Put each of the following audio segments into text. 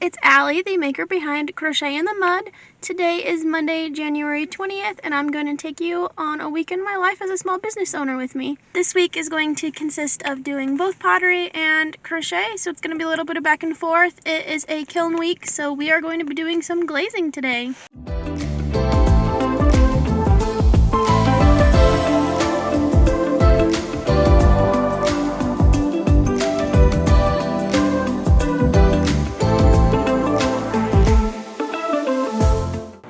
it's Allie, the maker behind Crochet in the Mud. Today is Monday, January 20th, and I'm going to take you on a week in my life as a small business owner with me. This week is going to consist of doing both pottery and crochet, so it's going to be a little bit of back and forth. It is a kiln week, so we are going to be doing some glazing today.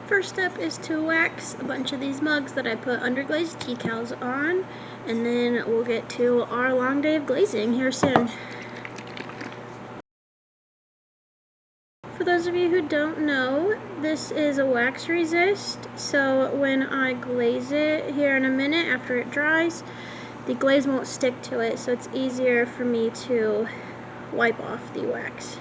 First step is to wax a bunch of these mugs that I put underglazed decals on, and then we'll get to our long day of glazing here soon. For those of you who don't know, this is a wax resist, so when I glaze it here in a minute after it dries, the glaze won't stick to it, so it's easier for me to wipe off the wax.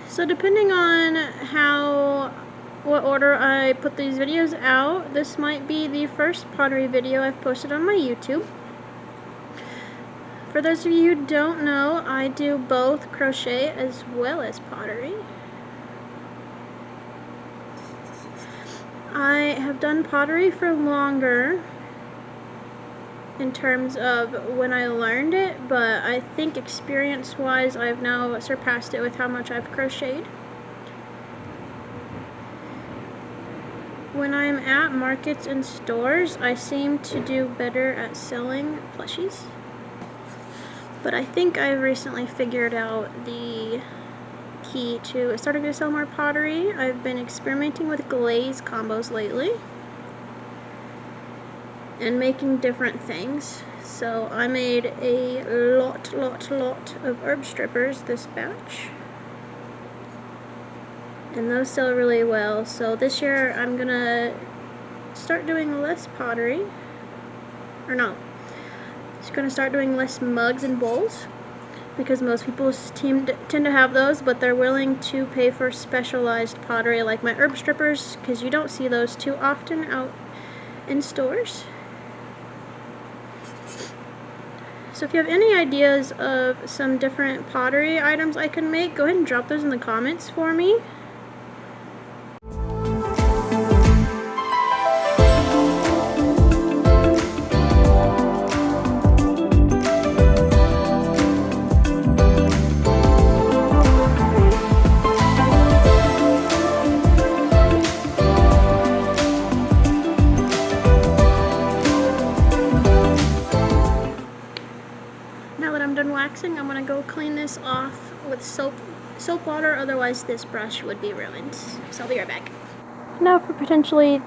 So depending on what order I put these videos out, this might be the first pottery video I've posted on my YouTube. For those of you who don't know, I do both crochet as well as pottery. I have done pottery for longer in terms of when I learned it, but I think experience-wise I've now surpassed it with how much I've crocheted. When I'm at markets and stores, I seem to do better at selling plushies, but I think I've recently figured out the key to starting to sell more pottery. I've been experimenting with glaze combos lately and making different things. So I made a lot of herb strippers this batch, and those sell really well. So this year I'm gonna start doing less pottery, or no, just gonna start doing less mugs and bowls, because most people tend to have those, but they're willing to pay for specialized pottery like my herb strippers, because you don't see those too often out in stores. So if you have any ideas of some different pottery items I can make, go ahead and drop those in the comments for me. Now that I'm done waxing, I'm going to go clean this off with soap water, otherwise this brush would be ruined. So I'll be right back. Now for potentially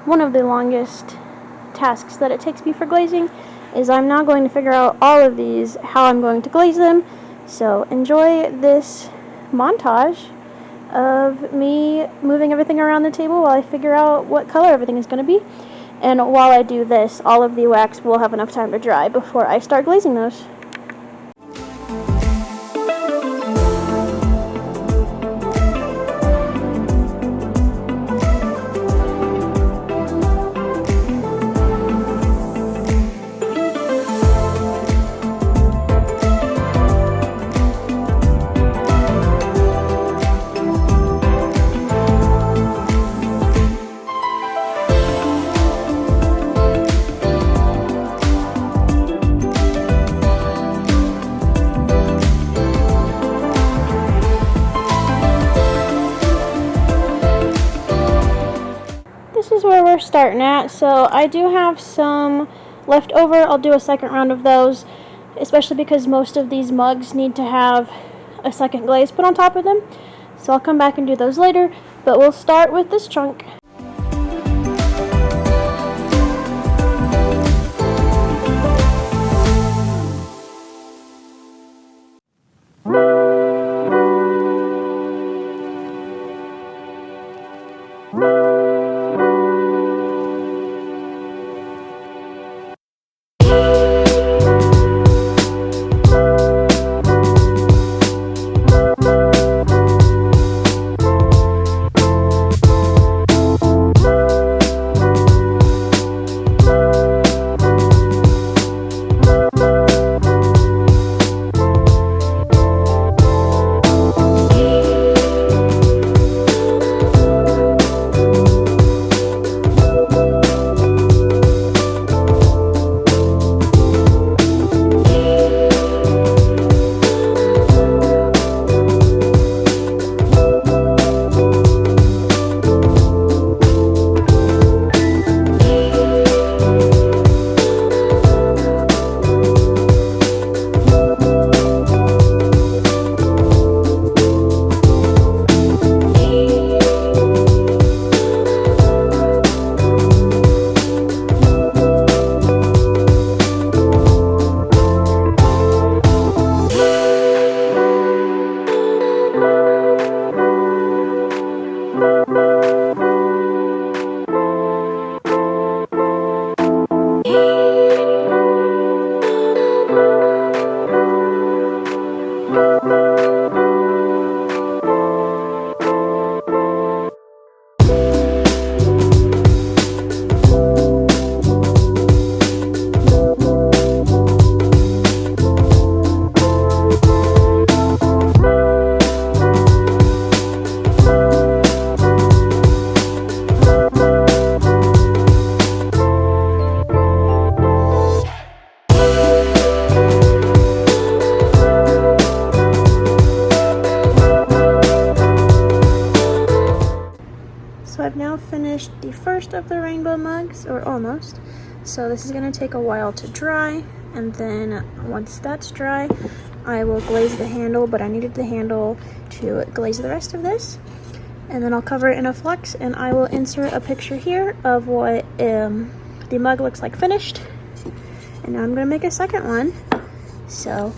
one of the longest tasks that it takes me for glazing is I'm now going to figure out all of these, how I'm going to glaze them. So enjoy this montage of me moving everything around the table while I figure out what color everything is going to be. And while I do this, all of the wax will have enough time to dry before I start glazing those. This is where we're starting at, so I do have some left over. I'll do a second round of those, especially because most of these mugs need to have a second glaze put on top of them, so I'll come back and do those later, but we'll start with this chunk. So I've now finished the first of the rainbow mugs, or almost. So this is going to take a while to dry, and then once that's dry, I will glaze the handle, but I needed the handle to glaze the rest of this. And then I'll cover it in a flux, and I will insert a picture here of what the mug looks like finished. And now I'm going to make a second one. So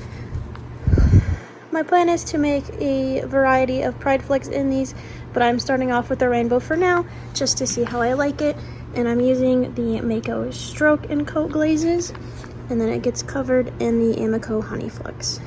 my plan is to make a variety of pride flags in these, but I'm starting off with the rainbow for now, just to see how I like it. And I'm using the Mako Stroke and Coat glazes, and then it gets covered in the Amico Honey Flux.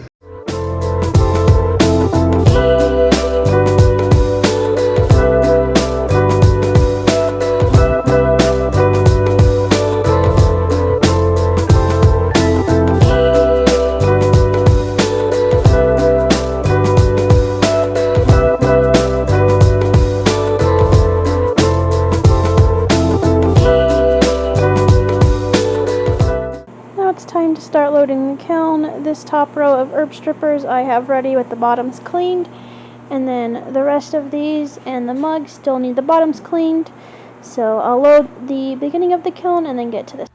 Time to start loading the kiln. This top row of herb strippers I have ready with the bottoms cleaned, and then the rest of these and the mugs still need the bottoms cleaned. So I'll load the beginning of the kiln and then get to this.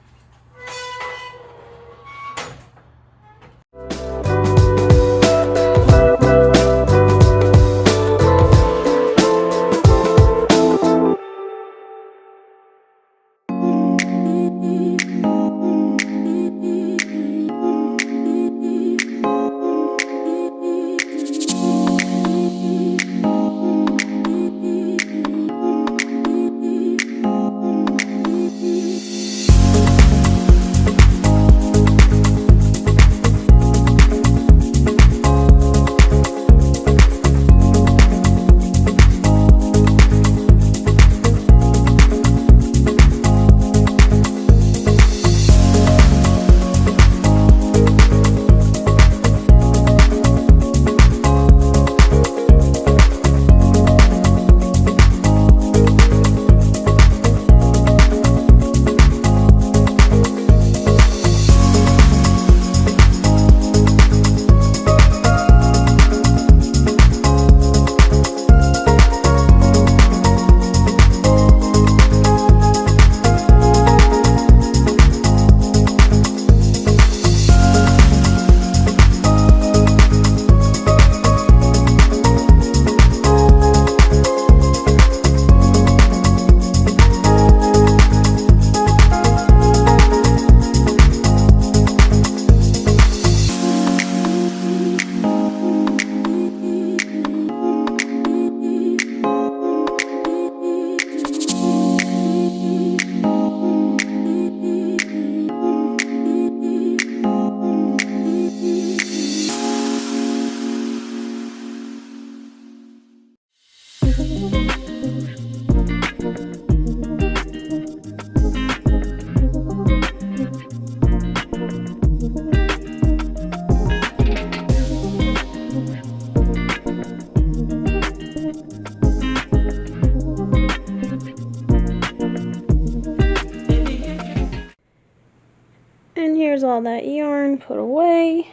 And here's all that yarn put away.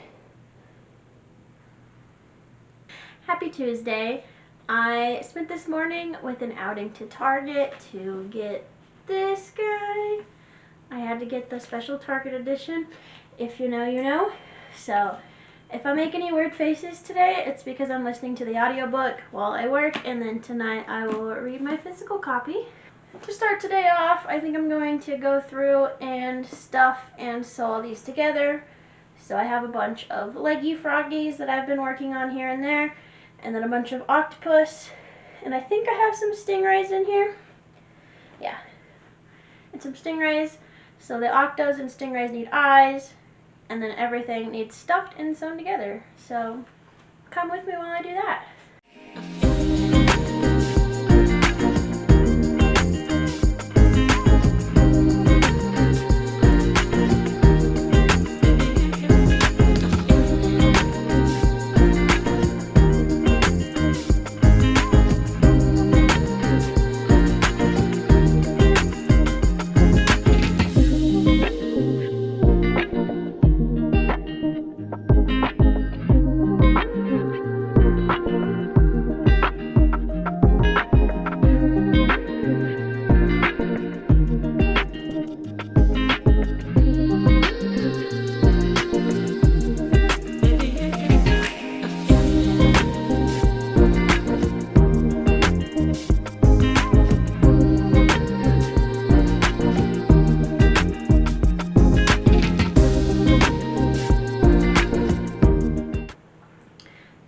Happy Tuesday. I spent this morning with an outing to Target to get this guy. I had to get the special Target edition. If you know, you know. So if I make any weird faces today, it's because I'm listening to the audiobook while I work, and then tonight I will read my physical copy. To start today off, I think I'm going to go through and stuff and sew all these together. So I have a bunch of leggy froggies that I've been working on here and there, and then a bunch of octopus, and I think I have some stingrays in here. Yeah, and some stingrays, So the octos and stingrays need eyes, and then everything needs stuffed and sewn together. So come with me while I do that.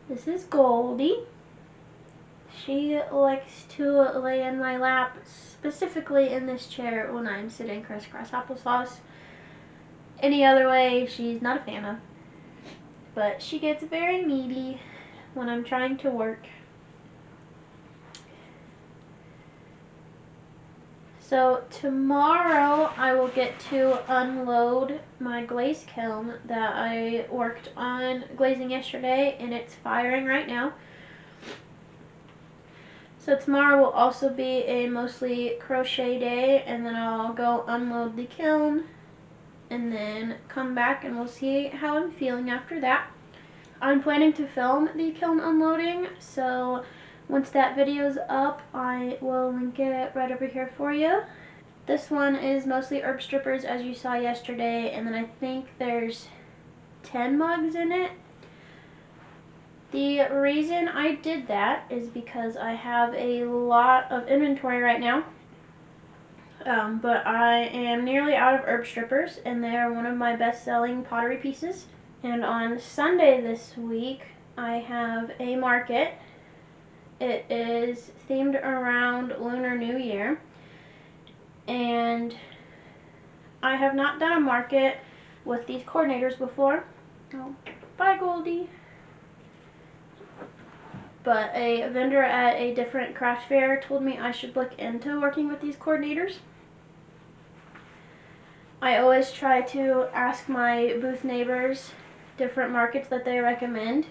This is Goldie. She likes to lay in my lap, specifically in this chair when I'm sitting crisscross applesauce. Any other way, she's not a fan of. But she gets very needy when I'm trying to work. So tomorrow I will get to unload my glaze kiln that I worked on glazing yesterday, and it's firing right now. So tomorrow will also be a mostly crochet day, and then I'll go unload the kiln and then come back and we'll see how I'm feeling after that. I'm planning to film the kiln unloading, so once that video's up, I will link it right over here for you. This one is mostly herb strippers, as you saw yesterday, and then I think there's 10 mugs in it. The reason I did that is because I have a lot of inventory right now, but I am nearly out of herb strippers, and they are one of my best-selling pottery pieces. And on Sunday this week, I have a market. It is themed around Lunar New Year, and I have not done a market with these coordinators before. Oh, bye Goldie. But a vendor at a different craft fair told me I should look into working with these coordinators. I always try to ask my booth neighbors different markets that they recommend,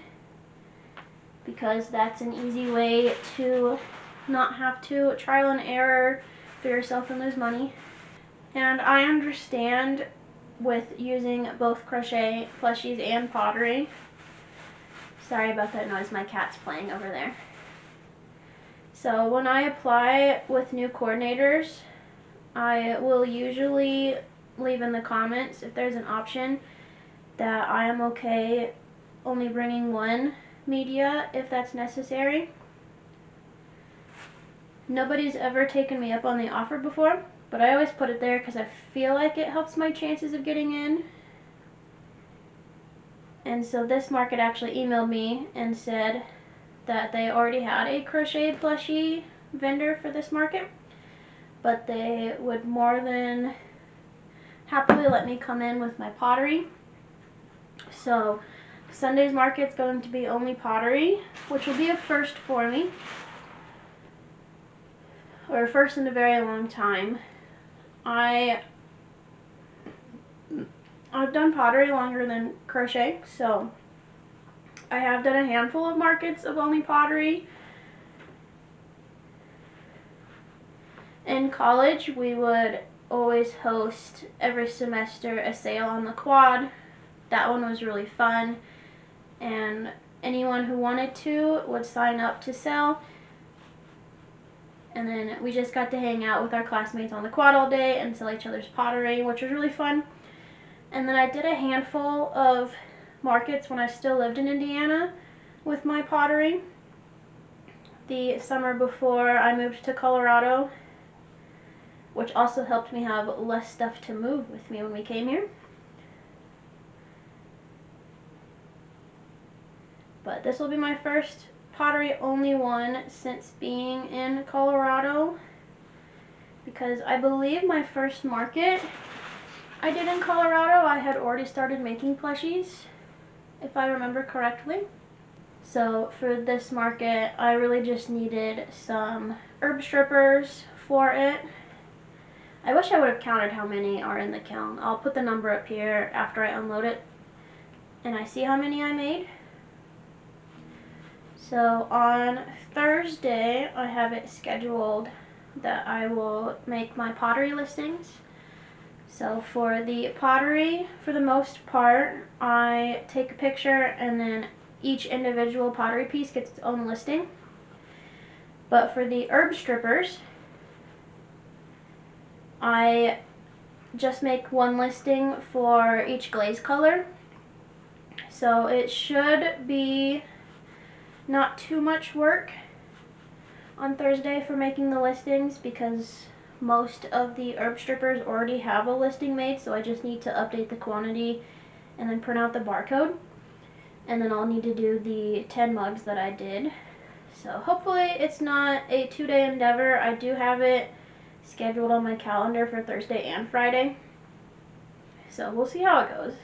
because that's an easy way to not have to trial and error for yourself and lose money. And I understand with using both crochet, plushies, and pottery. Sorry about that noise, my cat's playing over there. So when I apply with new coordinators, I will usually leave in the comments if there's an option that I am okay only bringing one media if that's necessary. Nobody's ever taken me up on the offer before, but I always put it there because I feel like it helps my chances of getting in. And so this market actually emailed me and said that they already had a crochet plushie vendor for this market, but they would more than happily let me come in with my pottery. So Sunday's market's going to be only pottery, which will be a first for me, or a first in a very long time. I've done pottery longer than crochet, so I have done a handful of markets of only pottery. In college, we would always host every semester a sale on the quad. That one was really fun, and anyone who wanted to would sign up to sell, and then we just got to hang out with our classmates on the quad all day and sell each other's pottery, which was really fun. And then I did a handful of markets when I still lived in Indiana with my pottery. The summer before I moved to Colorado, which also helped me have less stuff to move with me when we came here. But this will be my first pottery only one since being in Colorado, because I believe my first market I did in Colorado. I had already started making plushies, if I remember correctly. So for this market, I really just needed some herb strippers for it. I wish I would have counted how many are in the kiln. I'll put the number up here after I unload it and I see how many I made. So on Thursday, I have it scheduled that I will make my pottery listings. So for the pottery, for the most part, I take a picture and then each individual pottery piece gets its own listing. But for the herb strippers, I just make one listing for each glaze color. So it should be not too much work on Thursday for making the listings because most of the herb strippers already have a listing made, so I just need to update the quantity and then print out the barcode. And then I'll need to do the 10 mugs that I did. So hopefully it's not a 2-day endeavor. I do have it scheduled on my calendar for Thursday and Friday. So we'll see how it goes.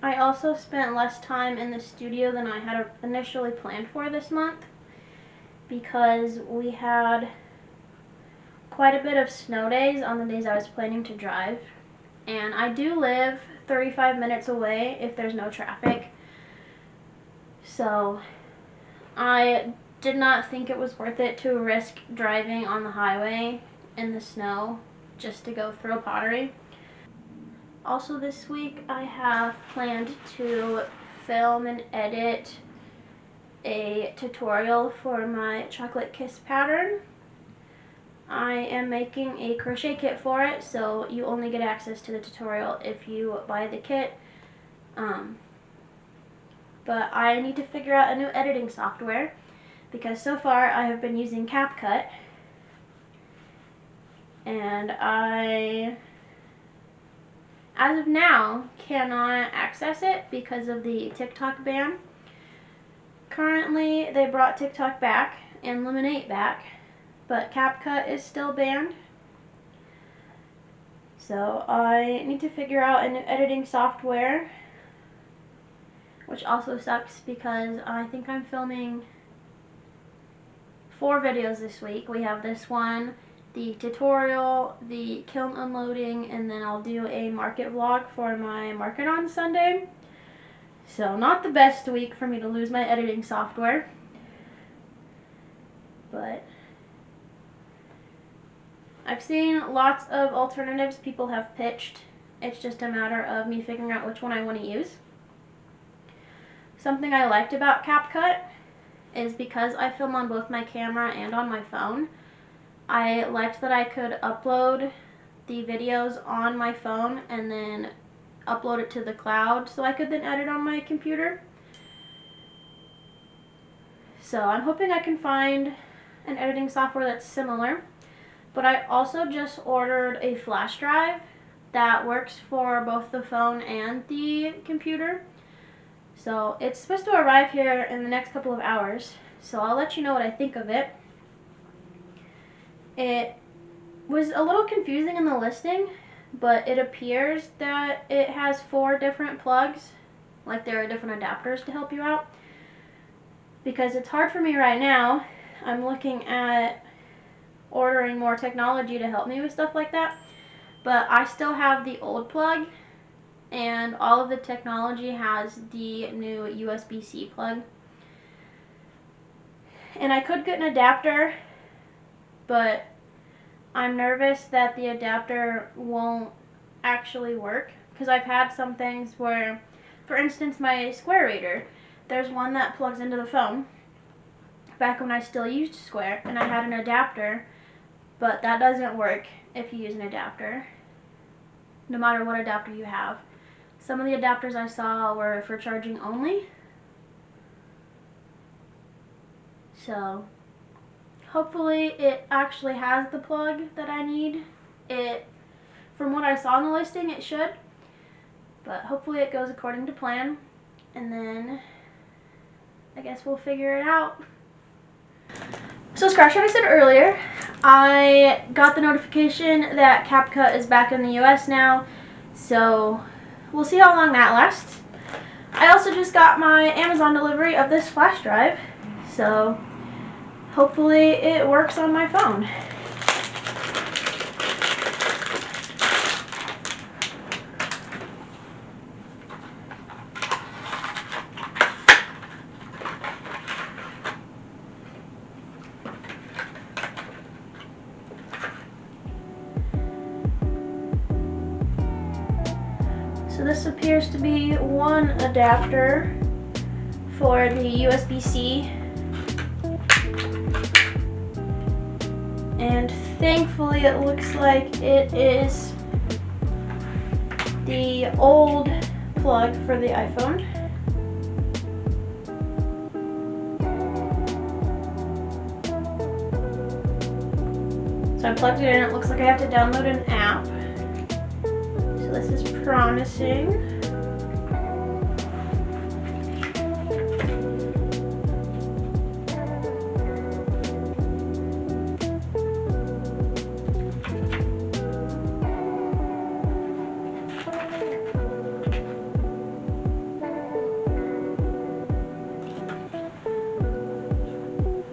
I also spent less time in the studio than I had initially planned for this month because we had quite a bit of snow days on the days I was planning to drive. And I do live 35 minutes away if there's no traffic. So I did not think it was worth it to risk driving on the highway in the snow just to go throw pottery. Also this week I have planned to film and edit a tutorial for my chocolate kiss pattern. I am making a crochet kit for it, so you only get access to the tutorial if you buy the kit. But I need to figure out a new editing software because so far I have been using CapCut and I, as of now, cannot access it because of the TikTok ban. Currently, they brought TikTok back and Lemonade back, but CapCut is still banned. So I need to figure out a new editing software, which also sucks because I think I'm filming 4 videos this week. We have this one, the tutorial, the kiln unloading, and then I'll do a market vlog for my market on Sunday. So not the best week for me to lose my editing software, but I've seen lots of alternatives people have pitched. It's just a matter of me figuring out which one I want to use. Something I liked about CapCut is because I film on both my camera and on my phone, I liked that I could upload the videos on my phone and then upload it to the cloud so I could then edit on my computer. So I'm hoping I can find an editing software that's similar. But I also just ordered a flash drive that works for both the phone and the computer. So it's supposed to arrive here in the next couple of hours. So I'll let you know what I think of it. It was a little confusing in the listing, but it appears that it has 4 different plugs, like there are different adapters to help you out. Because it's hard for me right now. I'm looking at ordering more technology to help me with stuff like that, but I still have the old plug and all of the technology has the new USB-C plug. And I could get an adapter, but I'm nervous that the adapter won't actually work because I've had some things where, for instance, my Square reader, there's one that plugs into the phone back when I still used Square, and I had an adapter, but that doesn't work if you use an adapter, no matter what adapter you have. Some of the adapters I saw were for charging only. So hopefully it actually has the plug that I need. From what I saw in the listing, it should. But hopefully it goes according to plan. And then I guess we'll figure it out. So scratch what I said earlier. I got the notification that CapCut is back in the US now, so we'll see how long that lasts. I also just got my Amazon delivery of this flash drive, so hopefully it works on my phone. So this appears to be one adapter for the USB-C, and thankfully it looks like it is the old plug for the iPhone. So I plugged it in. It looks like I have to download an app. So this is promising.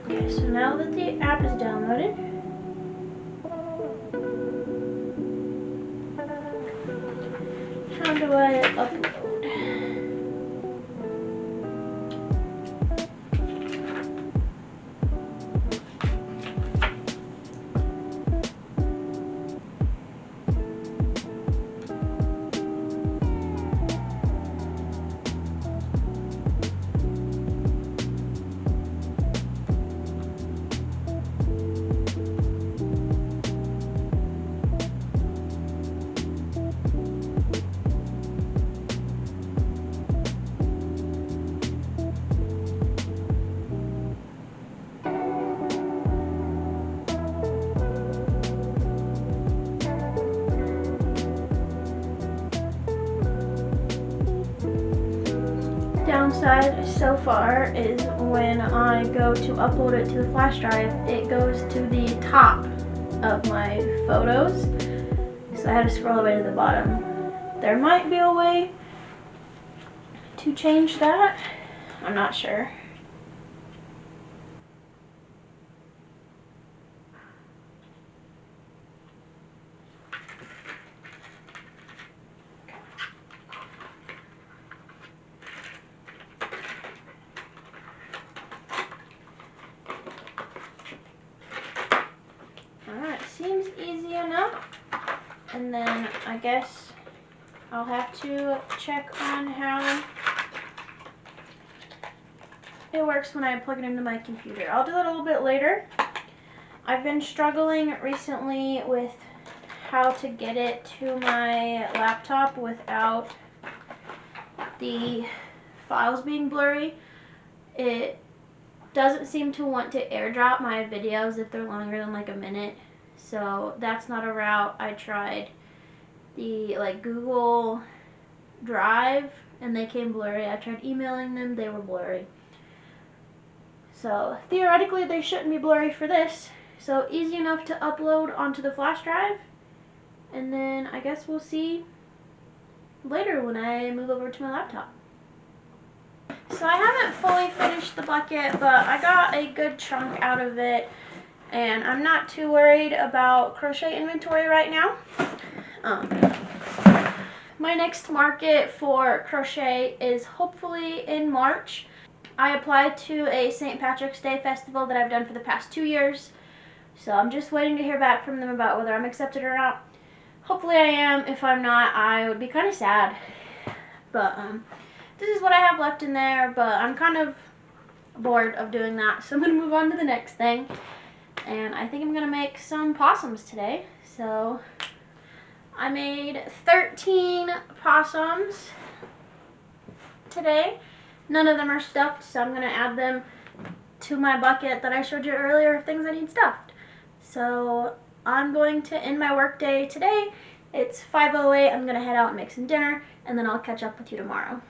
Okay, so now that the app is downloaded, how do I upload? Downside so far is when I go to upload it to the flash drive, it goes to the top of my photos, so I had to scroll all the way to the bottom. There might be a way to change that, I'm not sure. Seems easy enough, and then I guess I'll have to check on how it works when I plug it into my computer. I'll do that a little bit later. I've been struggling recently with how to get it to my laptop without the files being blurry. It doesn't seem to want to airdrop my videos if they're longer than like a minute. So that's not a route. I tried the Google Drive and they came blurry. I tried emailing them, they were blurry. So theoretically they shouldn't be blurry for this. So easy enough to upload onto the flash drive. And then I guess we'll see later when I move over to my laptop. So I haven't fully finished the bucket, but I got a good chunk out of it. And I'm not too worried about crochet inventory right now. My next market for crochet is hopefully in March. I applied to a St. Patrick's Day festival that I've done for the past 2 years. So I'm just waiting to hear back from them about whether I'm accepted or not. Hopefully I am. If I'm not, I would be kind of sad. But this is what I have left in there, but I'm kind of bored of doing that. So I'm going to move on to the next thing. And I think I'm going to make some possums today. So I made 13 possums today. None of them are stuffed, so I'm going to add them to my bucket that I showed you earlier of things I need stuffed. So I'm going to end my work day today. It's 5:08. I'm going to head out and make some dinner, and then I'll catch up with you tomorrow.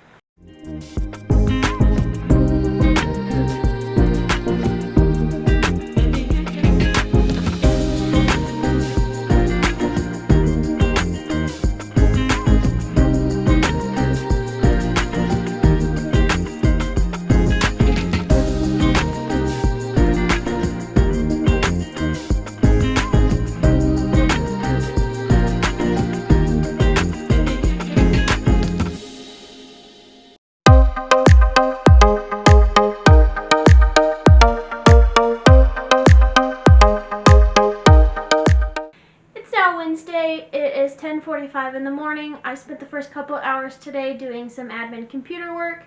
Tuesday. It is 10:45 in the morning. I spent the first couple hours today doing some admin computer work.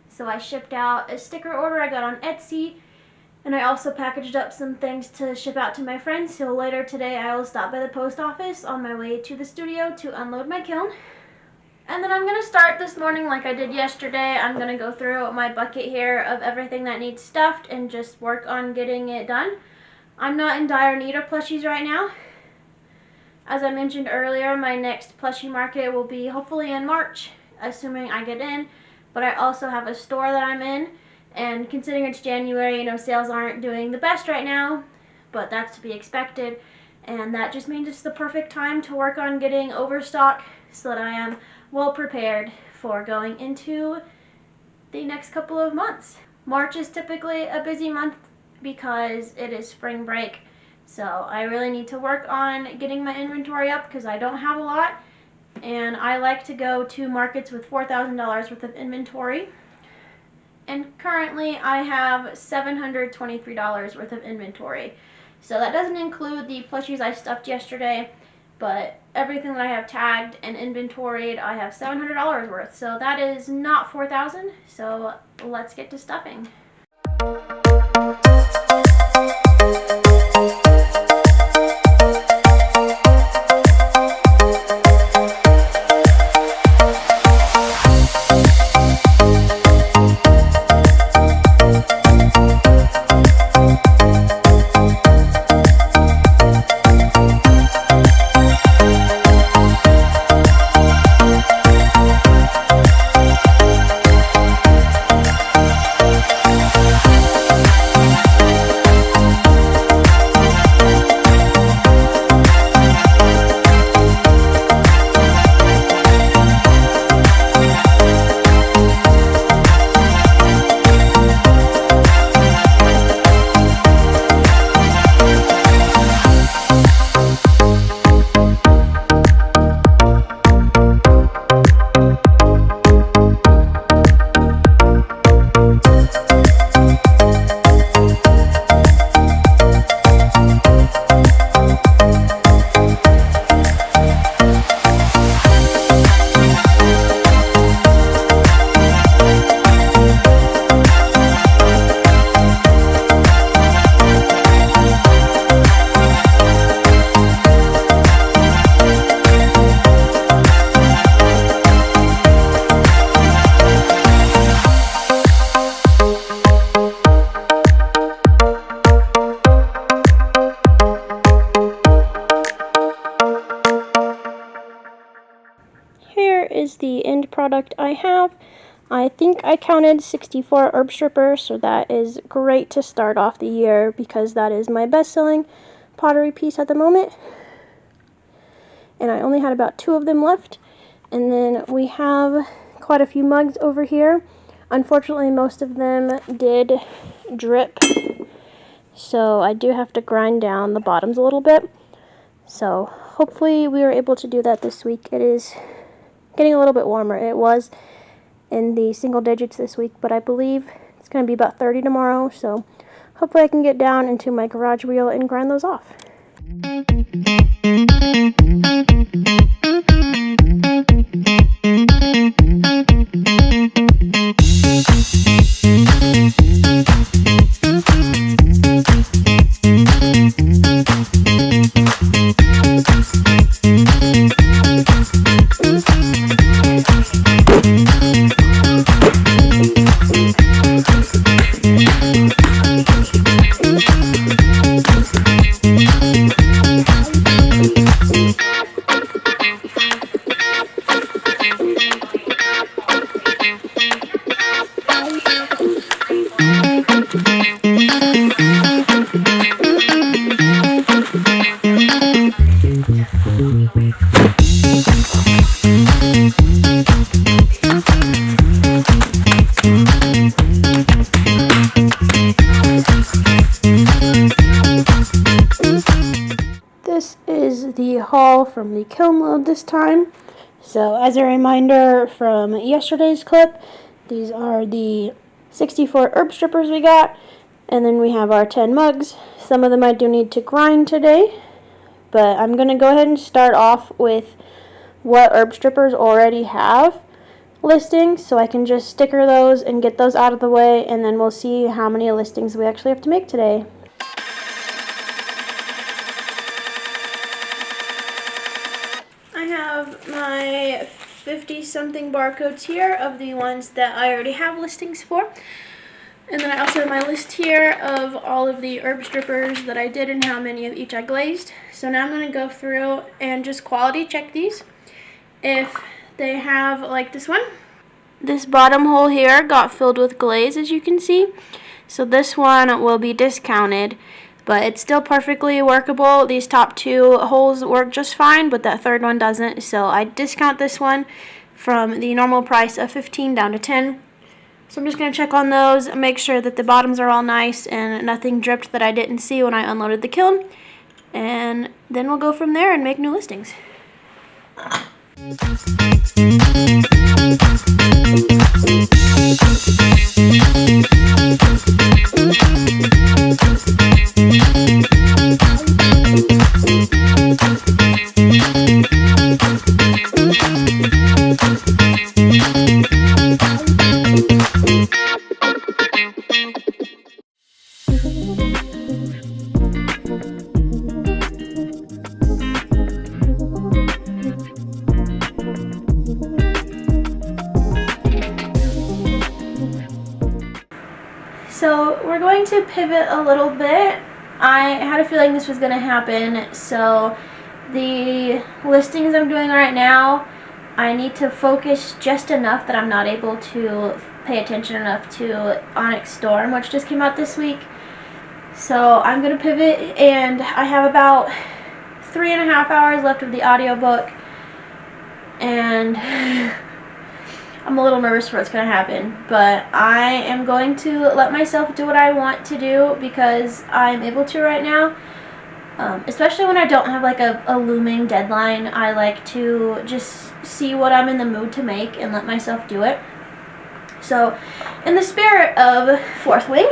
So I shipped out a sticker order I got on Etsy, and I also packaged up some things to ship out to my friends. So later today I will stop by the post office on my way to the studio to unload my kiln. And then I'm going to start this morning like I did yesterday. I'm going to go through my bucket here of everything that needs stuffed and just work on getting it done. I'm not in dire need of plushies right now. As I mentioned earlier, my next plushie market will be hopefully in March, assuming I get in. But I also have a store that I'm in, and considering it's January, sales aren't doing the best right now, but that's to be expected. And that just means it's the perfect time to work on getting overstock so that I am well prepared for going into the next couple of months. March is typically a busy month because it is spring break, so I really need to work on getting my inventory up because I don't have a lot, and I like to go to markets with $4,000 worth of inventory, and currently I have $723 worth of inventory. So that doesn't include the plushies I stuffed yesterday, but everything that I have tagged and inventoried, I have $700 worth. So that is not $4,000. So let's get to stuffing. Is the end product I have. I think I counted 64 herb strippers, so that is great to start off the year because that is my best-selling pottery piece at the moment. And I only had about 2 of them left. And then we have quite a few mugs over here. Unfortunately, most of them did drip, so I do have to grind down the bottoms a little bit. So hopefully we are able to do that this week. It is getting a little bit warmer. It was in the single digits this week, but I believe it's going to be about 30 tomorrow, so hopefully I can get down into my garage wheel and grind those off. This is the haul from the kiln load this time. So as a reminder from yesterday's clip, these are the 64 herb strippers we got, and then we have our 10 mugs. Some of them I do need to grind today, but I'm going to go ahead and start off with what herb strippers already have listings, so I can just sticker those and get those out of the way, and then we'll see how many listings we actually have to make today. I have my 50-something barcodes here of the ones that I already have listings for. And then I also have my list here of all of the herb strippers that I did and how many of each I glazed. So now I'm going to go through and just quality check these. If they have, like this one, this bottom hole here got filled with glaze, as you can see. So this one will be discounted, but it's still perfectly workable. These top two holes work just fine, but that third one doesn't. So I discount this one from the normal price of $15 down to $10. So I'm just going to check on those and make sure that the bottoms are all nice and nothing dripped that I didn't see when I unloaded the kiln. And then we'll go from there and make new listings. So we're going to pivot a little bit. I had a feeling this was going to happen, so the listings I'm doing right now, I need to focus just enough that I'm not able to pay attention enough to Onyx Storm, which just came out this week. So I'm going to pivot, and I have about 3.5 hours left of the audiobook, and I'm a little nervous for what's going to happen, but I am going to let myself do what I want to do because I'm able to right now. Especially when I don't have like a looming deadline, I like to just see what I'm in the mood to make and let myself do it. So in the spirit of Fourth Wing,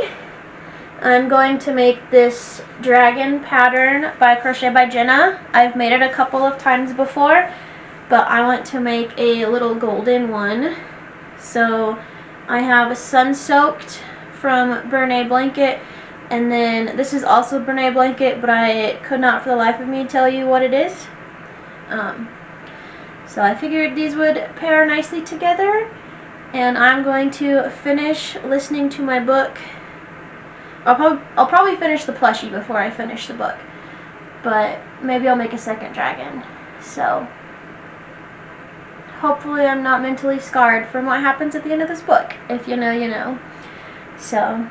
I'm going to make this dragon pattern by Crochet by Jenna. I've made it a couple of times before, but I want to make a little golden one. So I have a sun-soaked from Bernay Blanket, and then this is also Bernay Blanket, but I could not for the life of me tell you what it is. So I figured these would pair nicely together, and I'm going to finish listening to my book. I'll probably finish the plushie before I finish the book, but maybe I'll make a second dragon. So hopefully I'm not mentally scarred from what happens at the end of this book. If you know, you know. So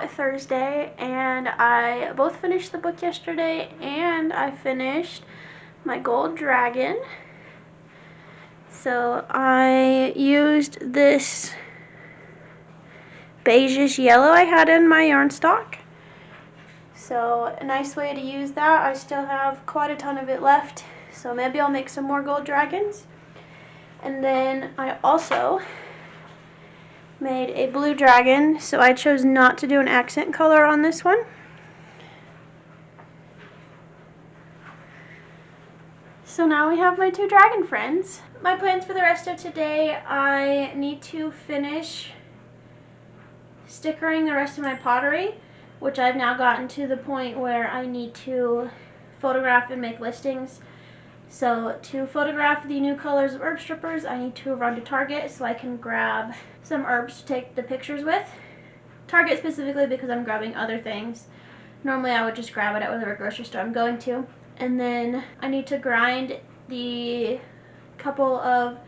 now Thursday, and I both finished the book yesterday, and I finished my gold dragon. So I used this beigeish yellow I had in my yarn stock. So a nice way to use that. I still have quite a ton of it left, so maybe I'll make some more gold dragons. And then I also made a blue dragon, so I chose not to do an accent color on this one. So now we have my two dragon friends. My plans for the rest of today, I need to finish stickering the rest of my pottery, which I've now gotten to the point where I need to photograph and make listings. So to photograph the new colors of herb strippers, I need to run to Target so I can grab some herbs to take the pictures with. Target specifically because I'm grabbing other things. Normally I would just grab it at whatever grocery store I'm going to. And then I need to grind the couple of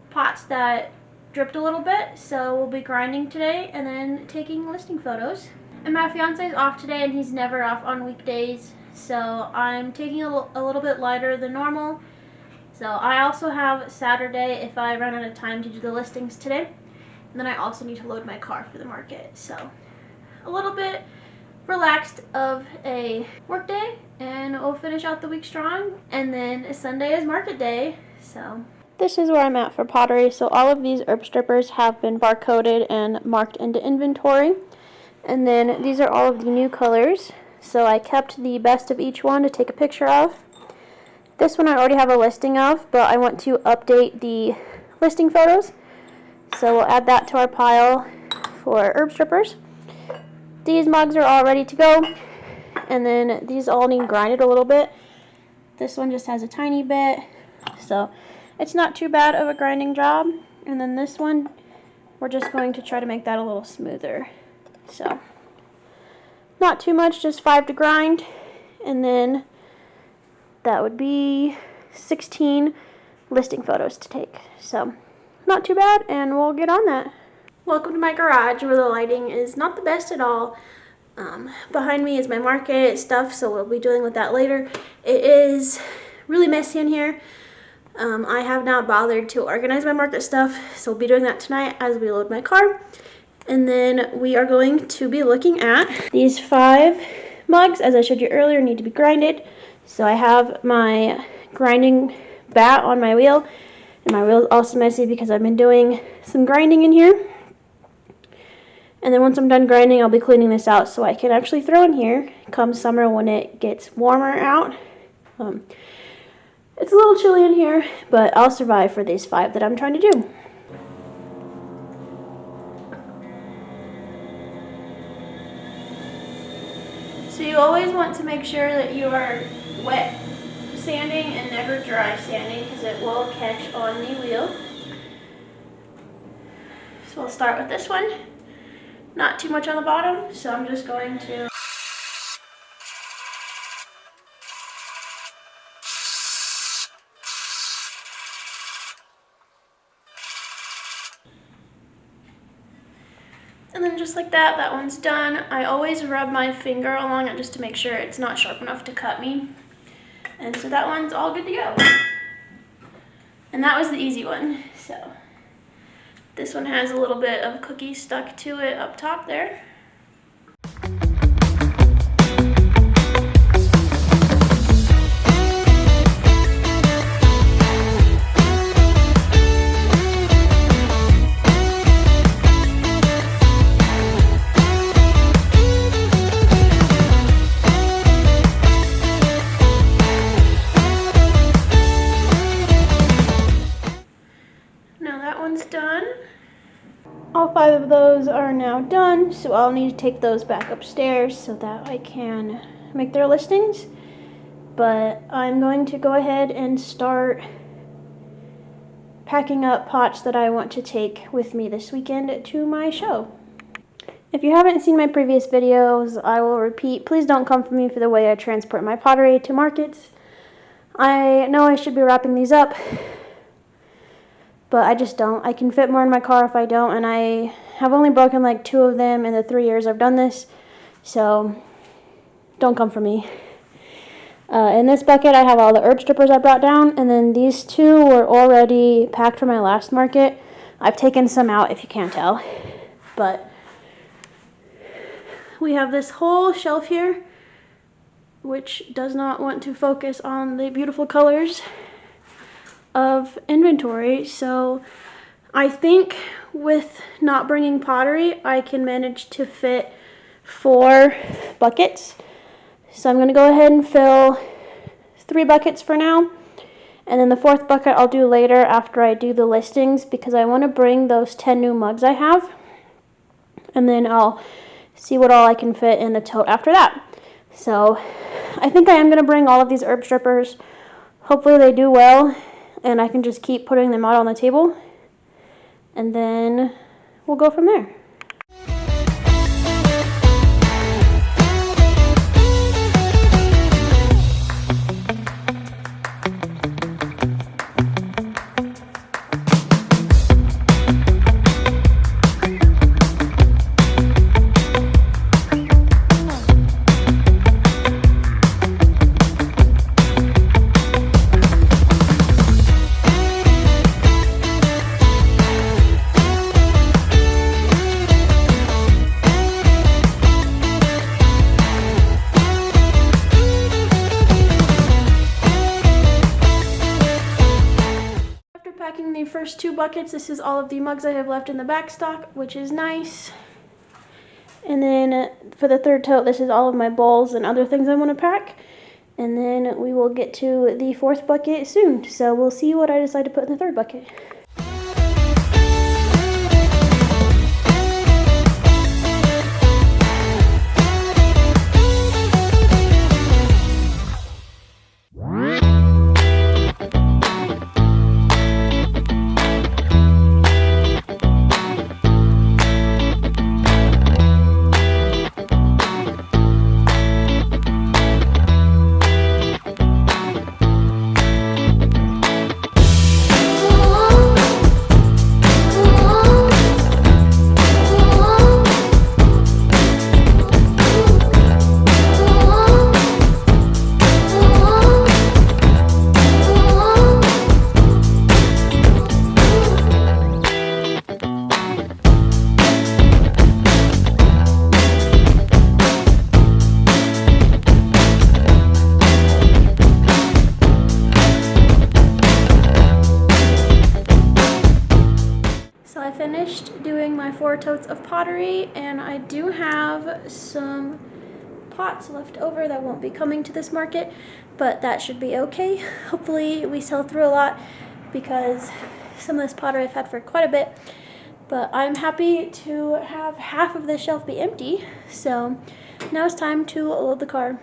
pots that dripped a little bit, so we'll be grinding today and then taking listing photos. And my fiance is off today, and he's never off on weekdays, so I'm taking a little bit lighter than normal. So I also have Saturday if I run out of time to do the listings today. And then I also need to load my car for the market, so a little bit relaxed of a work day, and we'll finish out the week strong. And then Sunday is market day, so this is where I'm at for pottery. So all of these herb strippers have been barcoded and marked into inventory. And then these are all of the new colors. So I kept the best of each one to take a picture of. This one I already have a listing of, but I want to update the listing photos. So we'll add that to our pile for herb strippers. These mugs are all ready to go. And then these all need grinded a little bit. This one just has a tiny bit, so it's not too bad of a grinding job. And then this one, we're just going to try to make that a little smoother. So not too much, just 5 to grind. And then that would be 16 listing photos to take. So not too bad, and we'll get on that. Welcome to my garage, where the lighting is not the best at all. Behind me is my market stuff, so we'll be dealing with that later. It is really messy in here. I have not bothered to organize my market stuff, so we'll be doing that tonight as we load my car. And then we are going to be looking at these 5 mugs, as I showed you earlier, need to be grinded. So I have my grinding bat on my wheel, and my wheel is also messy because I've been doing some grinding in here. And then once I'm done grinding, I'll be cleaning this out so I can actually throw in here come summer when it gets warmer out. It's a little chilly in here, but I'll survive for these 5 that I'm trying to do. So you always want to make sure that you are wet sanding and never dry sanding, because it will catch on the wheel. So we'll start with this one. Not too much on the bottom, so I'm just going to and then just like that, that one's done. I always rub my finger along it just to make sure it's not sharp enough to cut me. And so that one's all good to go. And that was the easy one. So this one has a little bit of cookie stuck to it up top there. Done. All 5 of those are now done, so I'll need to take those back upstairs so that I can make their listings. But I'm going to go ahead and start packing up pots that I want to take with me this weekend to my show. If you haven't seen my previous videos, I will repeat, please don't come for me for the way I transport my pottery to markets. I know I should be wrapping these up, but I just don't. I can fit more in my car if I don't, and I have only broken like 2 of them in the 3 years I've done this, so don't come for me. In this bucket, I have all the herb strippers I brought down, and then these 2 were already packed for my last market. I've taken some out if you can't tell, but we have this whole shelf here, which does not want to focus on the beautiful colors of inventory. So I think with not bringing pottery, I can manage to fit 4 buckets. So I'm going to go ahead and fill 3 buckets for now. And then the 4th bucket I'll do later after I do the listings, because I want to bring those 10 new mugs I have. And then I'll see what all I can fit in the tote after that. So I think I am going to bring all of these herb strippers. Hopefully they do well, and I can just keep putting them out on the table. And then we'll go from there. Packing the first 2 buckets, this is all of the mugs I have left in the back stock, which is nice. And then for the 3rd tote, this is all of my bowls and other things I want to pack. And then we will get to the 4th bucket soon. So we'll see what I decide to put in the 3rd bucket. Finished doing my 4 totes of pottery, and I do have some pots left over that won't be coming to this market, but that should be okay. Hopefully we sell through a lot, because some of this pottery I've had for quite a bit, but I'm happy to have half of this shelf be empty. So now it's time to load the car.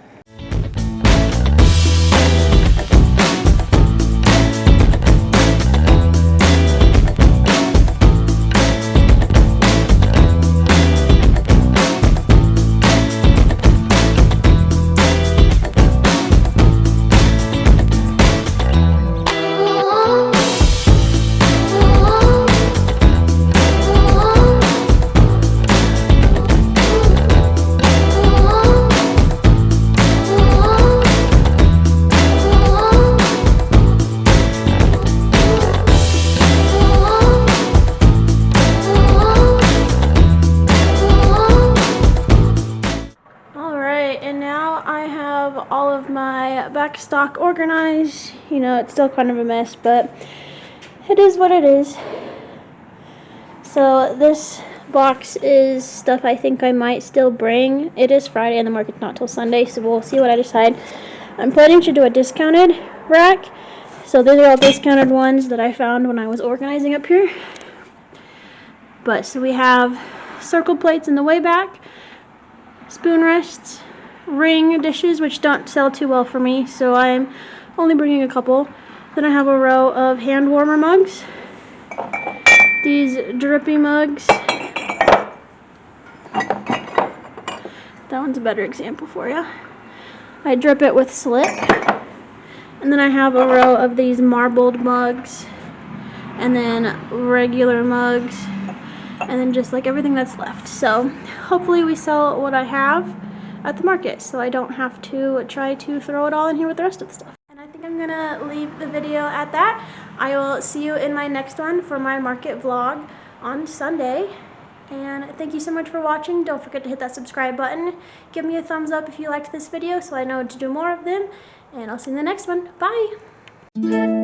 All of my back stock organized. You know, it's still kind of a mess, but it is what it is. So this box is stuff I think I might still bring. It is Friday and the market's not till Sunday, so we'll see what I decide. I'm planning to do a discounted rack. So these are all discounted ones that I found when I was organizing up here. But so we have circle plates in the way back, spoon rests, ring dishes, which don't sell too well for me, so I'm only bringing a couple. Then I have a row of hand warmer mugs, these drippy mugs. That one's a better example for you. I drip it with slip. And then I have a row of these marbled mugs. and then regular mugs, and then just like everything that's left. So hopefully we sell what I have at the market, so I don't have to try to throw it all in here with the rest of the stuff. And I think I'm gonna leave the video at that. I will see you in my next one for my market vlog on Sunday. And thank you so much for watching. Don't forget to hit that subscribe button. Give me a thumbs up if you liked this video so I know to do more of them. And I'll see you in the next one. Bye!